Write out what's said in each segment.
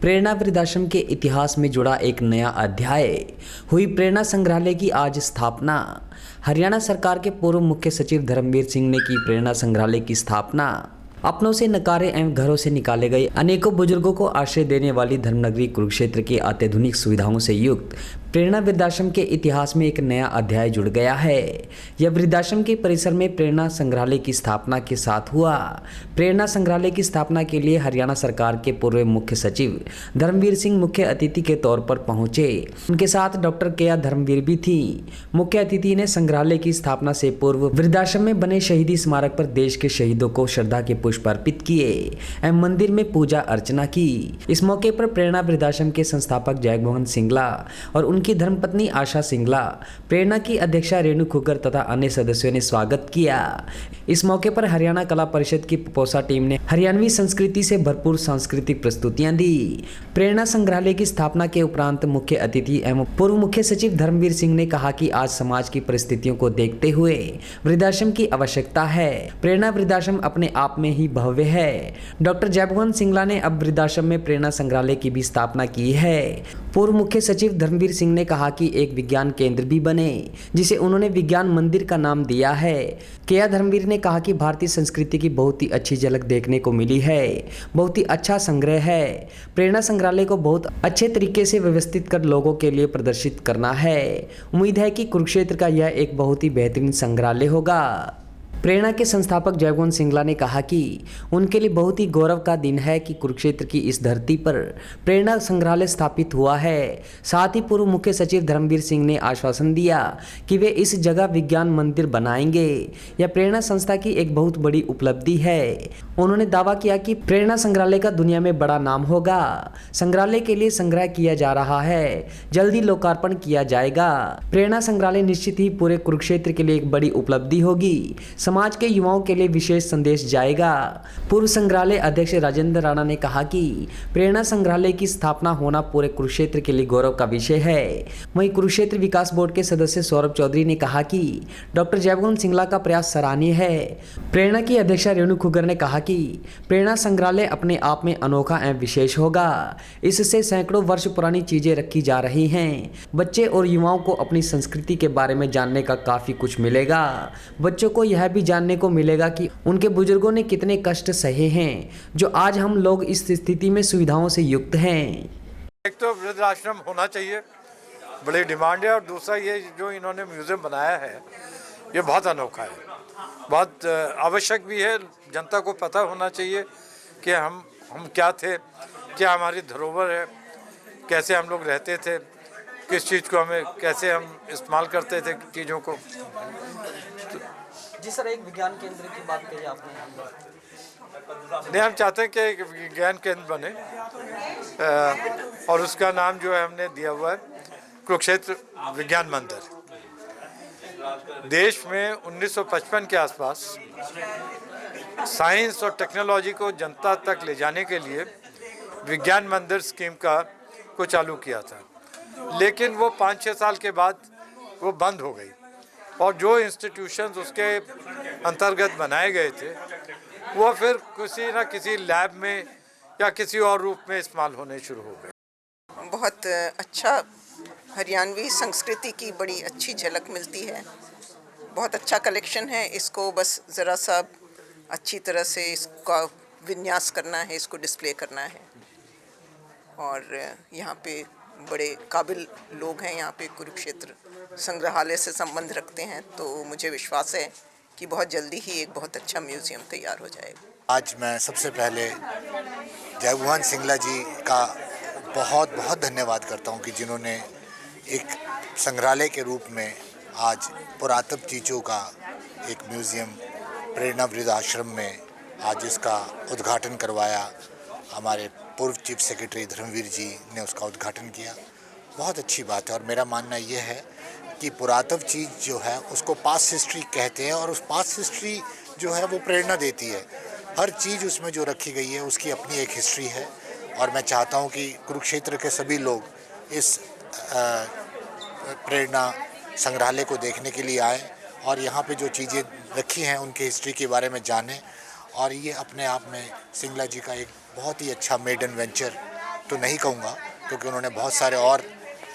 प्रेरणा वृद्धाश्रम के इतिहास में जुड़ा एक नया अध्याय। हुई प्रेरणा संग्रहालय की आज स्थापना। हरियाणा सरकार के पूर्व मुख्य सचिव धर्मवीर सिंह ने की प्रेरणा संग्रहालय की स्थापना। अपनों से नकारे एवं घरों से निकाले गए अनेकों बुजुर्गों को आश्रय देने वाली धर्मनगरी कुरुक्षेत्र की अत्याधुनिक सुविधाओं से युक्त प्रेरणा वृद्धाश्रम के इतिहास में एक नया अध्याय जुड़ गया है। यह वृद्धाश्रम के परिसर में प्रेरणा संग्रहालय की स्थापना के साथ हुआ। प्रेरणा संग्रहालय की स्थापना के लिए हरियाणा सरकार के पूर्व मुख्य सचिव धर्मवीर सिंह मुख्य अतिथि के तौर पर पहुंचे। उनके साथ डॉक्टर के धर्मवीर भी थी। मुख्य अतिथि ने संग्रहालय की स्थापना से पूर्व वृद्धाश्रम में बने शहीदी स्मारक पर देश के शहीदों को श्रद्धा के पुष्प अर्पित किए एवं मंदिर में पूजा अर्चना की। इस मौके पर प्रेरणा वृद्धाश्रम के संस्थापक जगमोहन सिंगला और उनकी धर्मपत्नी आशा सिंगला, प्रेरणा की अध्यक्षा रेणु खुगर तथा अन्य सदस्यों ने स्वागत किया। इस मौके पर हरियाणा कला परिषद की पोसा टीम ने हरियाणवी संस्कृति से भरपूर सांस्कृतिक प्रस्तुतियां दी। प्रेरणा संग्रहालय की स्थापना के उपरांत मुख्य अतिथि एवं पूर्व मुख्य सचिव धर्मवीर सिंह ने कहा कि आज समाज की परिस्थितियों को देखते हुए वृद्धाश्रम की आवश्यकता है। प्रेरणा वृद्धाश्रम अपने आप में ही भव्य है। डॉक्टर जगमोहन सिंगला ने अब वृद्धाश्रम में प्रेरणा संग्रहालय की भी स्थापना की है। पूर्व मुख्य सचिव धर्मवीर सिंह ने कहा कि एक विज्ञान केंद्र भी बने, जिसे उन्होंने विज्ञान मंदिर का नाम दिया है। केया धर्मवीर ने कहा कि भारतीय संस्कृति की बहुत ही अच्छी झलक देखने को मिली है। बहुत ही अच्छा संग्रह है। प्रेरणा संग्रहालय को बहुत अच्छे तरीके से व्यवस्थित कर लोगों के लिए प्रदर्शित करना है। उम्मीद है कि कुरुक्षेत्र का यह एक बहुत ही बेहतरीन संग्रहालय होगा। प्रेरणा के संस्थापक जगमोहन सिंगला ने कहा कि उनके लिए बहुत ही गौरव का दिन है कि कुरुक्षेत्र की इस धरती पर प्रेरणा संग्रहालय स्थापित हुआ है। साथ ही पूर्व मुख्य सचिव धर्मवीर सिंह ने आश्वासन दिया कि वे इस जगह विज्ञान मंदिर बनाएंगे। यह प्रेरणा संस्था की एक बहुत बड़ी उपलब्धि है। उन्होंने दावा किया कि प्रेरणा संग्रहालय का दुनिया में बड़ा नाम होगा। संग्रहालय के लिए संग्रह किया जा रहा है, जल्दी लोकार्पण किया जाएगा। प्रेरणा संग्रहालय निश्चित ही पूरे कुरुक्षेत्र के लिए एक बड़ी उपलब्धि होगी। समाज के युवाओं के लिए विशेष संदेश जाएगा। पूर्व संग्रहालय अध्यक्ष राजेंद्र राणा ने कहा कि प्रेरणा संग्रहालय की स्थापना होना पूरे कुरुक्षेत्र के लिए गौरव का विषय है। वहीं कुरुक्षेत्र विकास बोर्ड के सदस्य सौरभ चौधरी ने कहा कि डॉक्टर जगमोहन सिंगला का प्रयास सराहनीय है। प्रेरणा की अध्यक्षा रेणु खुगर ने कहा कि प्रेरणा संग्रहालय अपने आप में अनोखा एवं विशेष होगा। इससे सैकड़ों वर्ष पुरानी चीजें रखी जा रही हैं। बच्चे और युवाओं को अपनी संस्कृति के बारे में जानने का काफी कुछ मिलेगा। बच्चों को यह भी जानने को मिलेगा कि उनके बुजुर्गों ने कितने कष्ट सहे हैं, जो आज हम लोग इस स्थिति में सुविधाओं से युक्त हैं। एक तो वृद्धाश्रम होना चाहिए, बड़ी डिमांड है, और दूसरा ये जो इन्होंने म्यूजियम बनाया है ये बहुत अनोखा है, बहुत आवश्यक भी है। जनता को पता होना चाहिए कि हम क्या थे, क्या हमारी धरोहर है, कैसे हम लोग रहते थे, किस चीज़ को हमें कैसे हम इस्तेमाल करते थे चीज़ों को। जी सर, एक विज्ञान केंद्र की बात कही आपने। नहीं, हम चाहते हैं कि एक विज्ञान केंद्र बने और उसका नाम जो है हमने दिया हुआ है कुरुक्षेत्र विज्ञान मंदिर। देश में 1955 के आसपास साइंस और टेक्नोलॉजी को जनता तक ले जाने के लिए विज्ञान मंदिर स्कीम को चालू किया था, लेकिन वो 5-6 साल के बाद वो बंद हो गई और जो इंस्टीट्यूशंस उसके अंतर्गत बनाए गए थे वो फिर किसी न किसी लैब में या किसी और रूप में इस्तेमाल होने शुरू हो गए। बहुत अच्छा हरियाणवी संस्कृति की बड़ी अच्छी झलक मिलती है। बहुत अच्छा कलेक्शन है। इसको बस ज़रा सा अच्छी तरह से इसका विन्यास करना है, इसको डिस्प्ले करना है। और यहाँ पे बड़े काबिल लोग हैं यहाँ पे कुरुक्षेत्र संग्रहालय से संबंध रखते हैं, तो मुझे विश्वास है कि बहुत जल्दी ही एक बहुत अच्छा म्यूज़ियम तैयार हो जाएगा। आज मैं सबसे पहले जगमोहन सिंगला जी का बहुत बहुत धन्यवाद करता हूं कि जिन्होंने एक संग्रहालय के रूप में आज पुरातत्व चीज़ों का एक म्यूज़ियम प्रेरणा वृद्धाश्रम में आज इसका उद्घाटन करवाया। हमारे पूर्व चीफ सेक्रेटरी धर्मवीर जी ने उसका उद्घाटन किया। बहुत अच्छी बात है और मेरा मानना यह है कि पुरातत्व चीज़ जो है उसको पास्ट हिस्ट्री कहते हैं और उस पास्ट हिस्ट्री जो है वो प्रेरणा देती है। हर चीज़ उसमें जो रखी गई है उसकी अपनी एक हिस्ट्री है और मैं चाहता हूँ कि कुरुक्षेत्र के सभी लोग इस प्रेरणा संग्रहालय को देखने के लिए आएँ और यहाँ पे जो चीज़ें रखी हैं उनकी हिस्ट्री के बारे में जानें। और ये अपने आप में सिंगला जी का एक बहुत ही अच्छा मेडन वेंचर तो नहीं कहूँगा, क्योंकि उन्होंने बहुत सारे और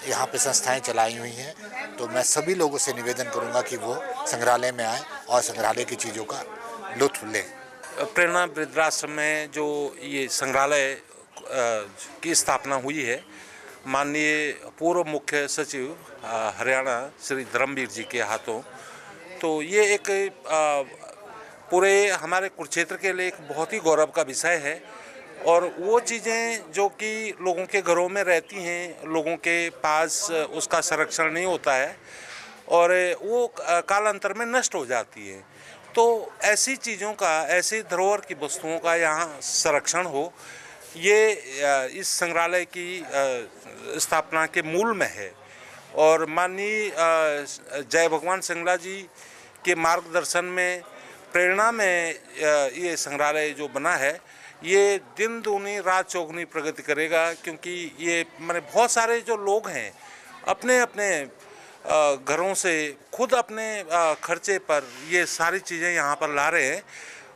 यहाँ पे संस्थाएं चलाई हुई हैं। तो मैं सभी लोगों से निवेदन करूँगा कि वो संग्रहालय में आएँ और संग्रहालय की चीज़ों का लुत्फ़ लें। प्रेरणा वृद्धाश्रम में जो ये संग्रहालय की स्थापना हुई है, माननीय पूर्व मुख्य सचिव हरियाणा श्री धर्मवीर जी के हाथों, तो ये एक पूरे हमारे कुरुक्षेत्र के लिए एक बहुत ही गौरव का विषय है। और वो चीज़ें जो कि लोगों के घरों में रहती हैं, लोगों के पास उसका संरक्षण नहीं होता है और वो कालांतर में नष्ट हो जाती है, तो ऐसी चीज़ों का, ऐसी धरोहर की वस्तुओं का यहाँ संरक्षण हो, ये इस संग्रहालय की स्थापना के मूल में है। और माननीय जय भगवान सिंगला जी के मार्गदर्शन में, प्रेरणा में ये संग्रहालय जो बना है, ये दिन दूनी रात चौगुनी प्रगति करेगा, क्योंकि ये मैंने बहुत सारे जो लोग हैं अपने अपने घरों से खुद अपने खर्चे पर ये सारी चीज़ें यहाँ पर ला रहे हैं।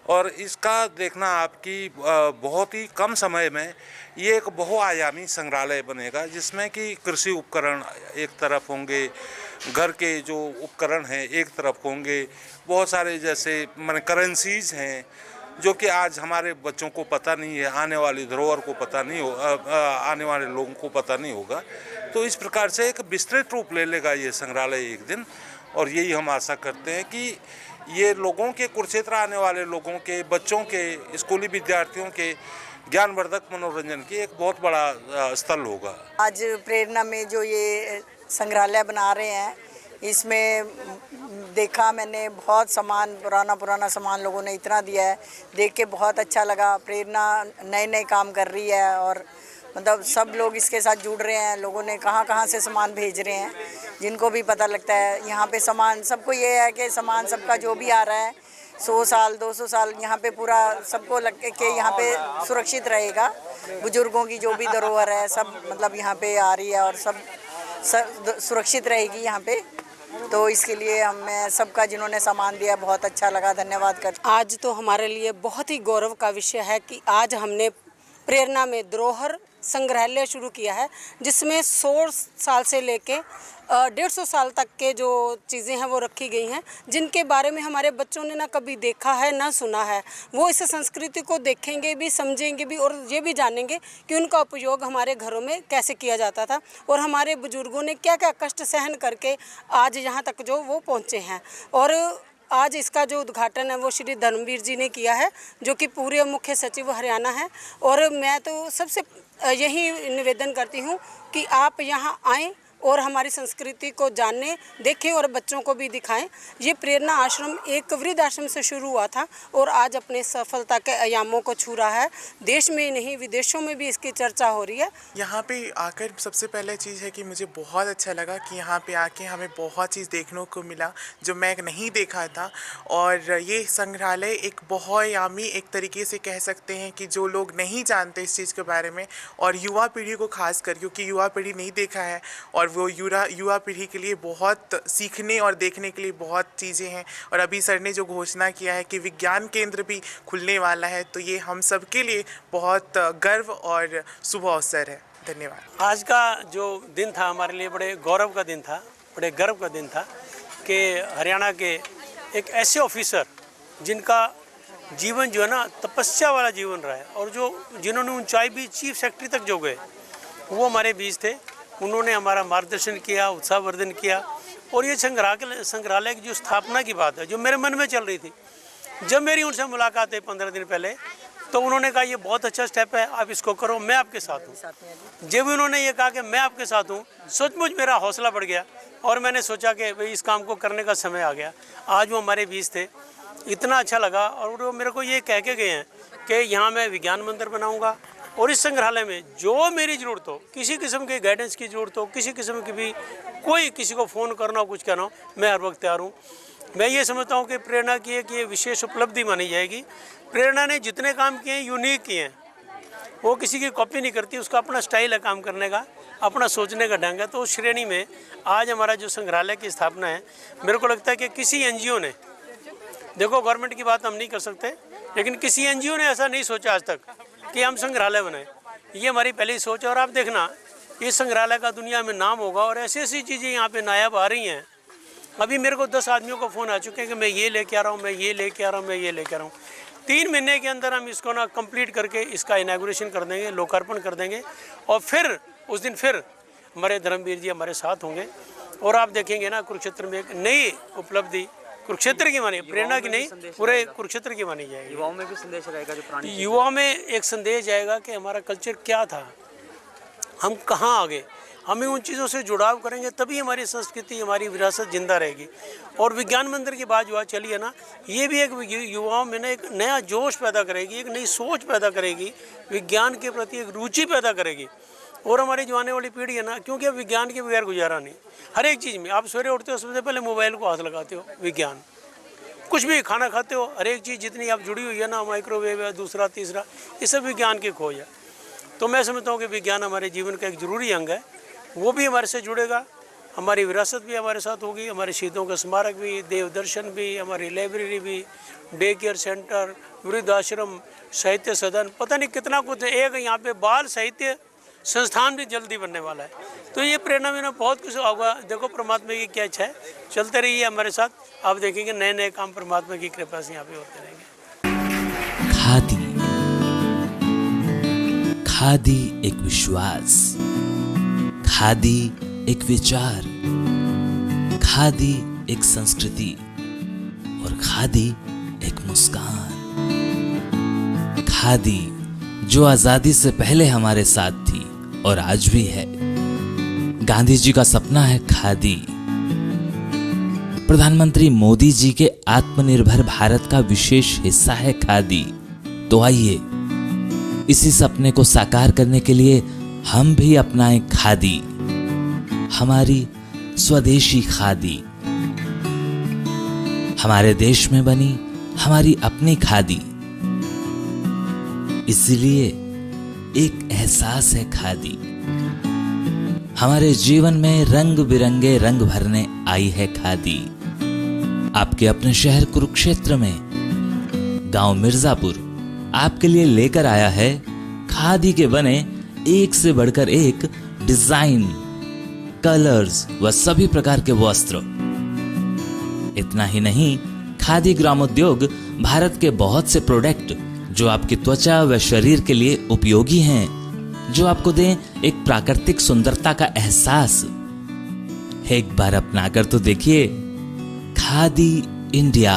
और इसका देखना आपकी बहुत ही कम समय में ये एक बहुआयामी संग्रहालय बनेगा, जिसमें कि कृषि उपकरण एक तरफ होंगे, घर के जो उपकरण हैं एक तरफ होंगे, बहुत सारे जैसे माने करेंसीज हैं जो कि आज हमारे बच्चों को पता नहीं है, आने वाली धरोहर को पता नहीं हो, आने वाले लोगों को पता नहीं होगा। तो इस प्रकार से एक विस्तृत रूप ले लेगा ये संग्रहालय एक दिन, और यही हम आशा करते हैं कि ये लोगों के, कुरुक्षेत्र आने वाले लोगों के, बच्चों के, स्कूली विद्यार्थियों के ज्ञानवर्धक मनोरंजन की एक बहुत बड़ा स्थल होगा। आज प्रेरणा में जो ये संग्रहालय बना रहे हैं, इसमें देखा मैंने बहुत सामान, पुराना सामान लोगों ने इतना दिया है, देख के बहुत अच्छा लगा। प्रेरणा नए काम कर रही है और मतलब सब लोग इसके साथ जुड़ रहे हैं। लोगों ने कहाँ से सामान भेज रहे हैं, जिनको भी पता लगता है यहाँ पे सामान, सबको ये है कि सामान सबका जो भी आ रहा है 100 साल 200 साल यहाँ पे पूरा सबको लग के यहाँ पे सुरक्षित रहेगा। बुजुर्गों की जो भी धरोहर है सब मतलब यहाँ पे आ रही है और सब सुरक्षित रहेगी यहाँ पे। तो इसके लिए हमें सबका जिन्होंने सामान दिया बहुत अच्छा लगा, धन्यवाद कर। आज तो हमारे लिए बहुत ही गौरव का विषय है कि आज हमने प्रेरणा में धरोहर संग्रहालय शुरू किया है, जिसमें 100 साल से लेके 150 साल तक के जो चीज़ें हैं वो रखी गई हैं, जिनके बारे में हमारे बच्चों ने ना कभी देखा है ना सुना है। वो इस संस्कृति को देखेंगे भी, समझेंगे भी और ये भी जानेंगे कि उनका उपयोग हमारे घरों में कैसे किया जाता था और हमारे बुजुर्गों ने क्या क्या कष्ट सहन करके आज यहाँ तक जो वो पहुँचे हैं। और आज इसका जो उद्घाटन है वो श्री धर्मवीर जी ने किया है, जो कि पूरे मुख्य सचिव हरियाणा है। और मैं तो सबसे यही निवेदन करती हूँ कि आप यहाँ आएँ और हमारी संस्कृति को जानने, देखें और बच्चों को भी दिखाएं। ये प्रेरणा आश्रम एक वृद्ध आश्रम से शुरू हुआ था और आज अपने सफलता के आयामों को छू रहा है। देश में ही नहीं विदेशों में भी इसकी चर्चा हो रही है। यहाँ पे आकर सबसे पहले चीज़ है कि मुझे बहुत अच्छा लगा कि यहाँ पे आके हमें बहुत चीज़ देखने को मिला जो मैं नहीं देखा था। और ये संग्रहालय एक बहुआयामी एक तरीके से कह सकते हैं कि जो लोग नहीं जानते इस चीज़ के बारे में और युवा पीढ़ी को खास कर, क्योंकि युवा पीढ़ी नहीं देखा है और वो युवा पीढ़ी के लिए बहुत सीखने और देखने के लिए बहुत चीज़ें हैं। और अभी सर ने जो घोषणा किया है कि विज्ञान केंद्र भी खुलने वाला है, तो ये हम सब के लिए बहुत गर्व और शुभ अवसर है। धन्यवाद। आज का जो दिन था हमारे लिए बड़े गौरव का दिन था, बड़े गर्व का दिन था कि हरियाणा के एक ऐसे ऑफिसर जिनका जीवन जो है ना तपस्या वाला जीवन रहा है और जो जिन्होंने ऊंचाई भी चीफ सेक्रेटरी तक जो गए, वो हमारे बीच थे। उन्होंने हमारा मार्गदर्शन किया, उत्साहवर्धन किया। और ये संग्रहालय की जो स्थापना की बात है जो मेरे मन में चल रही थी, जब मेरी उनसे मुलाकात है 15 दिन पहले, तो उन्होंने कहा ये बहुत अच्छा स्टेप है, आप इसको करो, मैं आपके साथ हूँ। जब उन्होंने ये कहा कि मैं आपके साथ हूँ, सचमुच मेरा हौसला बढ़ गया और मैंने सोचा कि भाई इस काम को करने का समय आ गया। आज वो हमारे बीच थे, इतना अच्छा लगा। और वो मेरे को ये कह के गए हैं कि यहाँ मैं विज्ञान मंदिर बनाऊँगा और इस संग्रहालय में जो मेरी ज़रूरत हो, किसी किस्म के गाइडेंस की ज़रूरत हो, किसी किस्म की भी कोई किसी को फ़ोन करना हो, कुछ करना हो, मैं हर वक्त तैयार हूँ। मैं ये समझता हूँ कि प्रेरणा की एक ये विशेष उपलब्धि मानी जाएगी। प्रेरणा ने जितने काम किए हैं यूनिक किए हैं, वो किसी की कॉपी नहीं करती, उसका अपना स्टाइल है काम करने का, अपना सोचने का ढंग है। तो उस श्रेणी में आज हमारा जो संग्रहालय की स्थापना है, मेरे को लगता है कि किसी NGO ने, देखो गवर्नमेंट की बात हम नहीं कर सकते, लेकिन किसी NGO ने ऐसा नहीं सोचा आज तक कि हम संग्रहालय बनाएं। ये हमारी पहली सोच है। और आप देखना इस संग्रहालय का दुनिया में नाम होगा और ऐसी ऐसी चीज़ें यहाँ पे नायाब आ रही हैं। अभी मेरे को 10 आदमियों का फ़ोन आ चुके हैं कि मैं ये लेके आ रहा हूँ, मैं ये लेके आ रहा हूँ, मैं ये लेके आ रहा हूँ। 3 महीने के अंदर हम इसको ना कंप्लीट करके इसका इनॉग्रेशन कर देंगे, लोकार्पण कर देंगे। और फिर उस दिन फिर हमारे धर्मवीर जी हमारे साथ होंगे और आप देखेंगे ना कुरुक्षेत्र में एक नई उपलब्धि कुरुक्षेत्र की मानी, प्रेरणा की नहीं, पूरे कुरुक्षेत्र की मानी जाएगी। युवाओं में भी संदेश रहेगा जो पुरानी युवाओं में एक संदेश जाएगा कि हमारा कल्चर क्या था, हम कहाँ आ गए। हमें उन चीज़ों से जुड़ाव करेंगे तभी हमारी संस्कृति, हमारी विरासत जिंदा रहेगी। और विज्ञान मंदिर की बात जो चली है ना, ये भी एक युवाओं में ना एक नया जोश पैदा करेगी, एक नई सोच पैदा करेगी, विज्ञान के प्रति एक रुचि पैदा करेगी। और हमारी जो आने वाली पीढ़ी है ना, क्योंकि अब विज्ञान के बगैर गुजारा नहीं। हर एक चीज़ में आप सवेरे उठते हो सबसे पहले मोबाइल को हाथ लगाते हो, विज्ञान। कुछ भी खाना खाते हो, हर एक चीज़ जितनी आप जुड़ी हुई है ना, माइक्रोवेव है, दूसरा तीसरा, ये सब विज्ञान की खोज है। तो मैं समझता हूँ कि विज्ञान हमारे जीवन का एक ज़रूरी अंग है, वो भी हमारे से जुड़ेगा, हमारी विरासत भी हमारे साथ होगी, हमारे शहीदों का स्मारक भी, देव दर्शन भी, हमारी लाइब्रेरी भी, डे केयर सेंटर, वृद्धाश्रम, साहित्य सदन, पता नहीं कितना कुछ है। एक यहाँ पे बाल साहित्य संस्थान भी जल्दी बनने वाला है। तो ये प्रेरणा में ना बहुत कुछ होगा। देखो परमात्मा की क्या इच्छा है, चलते रहिए हमारे साथ, आप देखेंगे नए नए काम परमात्मा की कृपा से यहाँ पे होते रहेंगे। खादी, खादी एक विश्वास, खादी एक विचार, खादी एक संस्कृति और खादी एक मुस्कान। खादी जो आजादी से पहले हमारे साथ थी और आज भी है। गांधी जी का सपना है खादी। प्रधानमंत्री मोदी जी के आत्मनिर्भर भारत का विशेष हिस्सा है खादी। तो आइए इसी सपने को साकार करने के लिए हम भी अपनाएं खादी, हमारी स्वदेशी खादी, हमारे देश में बनी हमारी अपनी खादी। इसलिए एक एहसास है खादी। हमारे जीवन में रंग बिरंगे रंग भरने आई है खादी। आपके अपने शहर कुरुक्षेत्र में गांव मिर्जापुर आपके लिए लेकर आया है खादी के बने एक से बढ़कर एक डिजाइन, कलर्स व सभी प्रकार के वस्त्र। इतना ही नहीं, खादी ग्रामोद्योग भारत के बहुत से प्रोडक्ट जो आपकी त्वचा व शरीर के लिए उपयोगी हैं, जो आपको दें एक प्राकृतिक सुंदरता का एहसास। एक बार अपनाकर तो देखिए। खादी इंडिया।